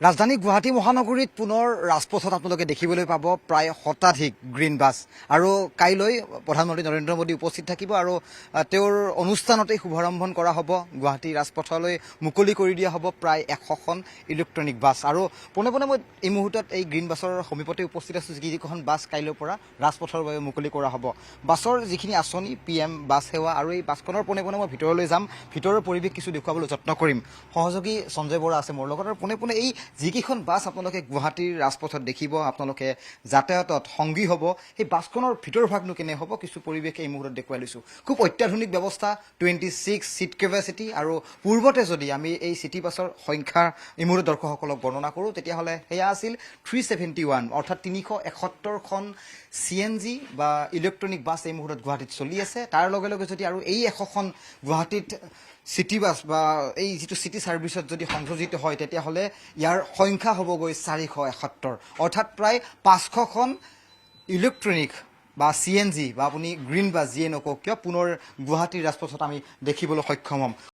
ৰাজধানী গুৱাহাটী মহানগৰীত পুনৰ ৰাজপথত আপোনালোকে দেখিবলৈ পাব প্ৰায় শতাধিক গ্ৰীণ বাছ আৰু কাইলৈ প্ৰধানমন্ত্ৰী নৰেন্দ্ৰ মোদী উপস্থিত থাকিব আৰু তেওঁৰ অনুষ্ঠানতেই শুভাৰম্ভণ কৰা হ'ব। গুৱাহাটী ৰাজপথলৈ মুকলি কৰি দিয়া হ'ব প্ৰায় 100খন ইলেক্ট্ৰনিক বাছ আৰু পোনে পোনে মই এই মুহূৰ্তত এই গ্ৰীণ বাছৰ সমীপতে উপস্থিত আছোঁ। যিকেইখন বাছ কাইলৈৰ পৰা ৰাজপথৰ বাবে মুকলি কৰা হ'ব। বাছৰ যিখিনি আঁচনি PM বাছ সেৱা আৰু এই বাছখনৰ পোনে পোনে মই ভিতৰলৈ যাম, ভিতৰৰ পৰিৱেশ কিছু দেখুৱাবলৈ যত্ন কৰিম। সহযোগী সঞ্জয় বৰা আছে মোৰ লগত আৰু পোনে পোনে এই যিকেইখন বাছ আপোনালোকে গুৱাহাটীৰ ৰাজপথত দেখিব, আপোনালোকে যাতায়াতত সংগী হ'ব, সেই বাছখনৰ ভিতৰ ভাগনো কেনে হ'ব কিছু পৰিৱেশ এই মুহূৰ্তত দেখুৱাই লৈছোঁ। খুব অত্যাধুনিক ব্যৱস্থা, 26 ছিট কেপাচিটি আৰু পূৰ্বতে যদি আমি এই চিটি বাছৰ সংখ্যা এই মুহূৰ্তত দৰ্শকসকলক বৰ্ণনা কৰোঁ তেতিয়াহ'লে সেয়া আছিল 371 অৰ্থাৎ 371খন CNG বা ইলেক্ট্ৰনিক বাছ এই মুহূৰ্তত গুৱাহাটীত চলি আছে। তাৰ লগে লগে যদি আৰু এই 100খন গুৱাহাটীত চিটি বাছ বা এই যিটো চিটি ছাৰ্ভিচত যদি সংযোজিত হয় তেতিয়াহ'লে ইয়াৰ সংখ্যা হ'বগৈ 471 অৰ্থাৎ প্ৰায় 500খন ইলেক্ট্ৰনিক বা CNG বা আপুনি গ্ৰীণ বাছ যিয়ে নকওক কিয় পুনৰ গুৱাহাটীৰ ৰাজপথত আমি দেখিবলৈ সক্ষম হ'ম।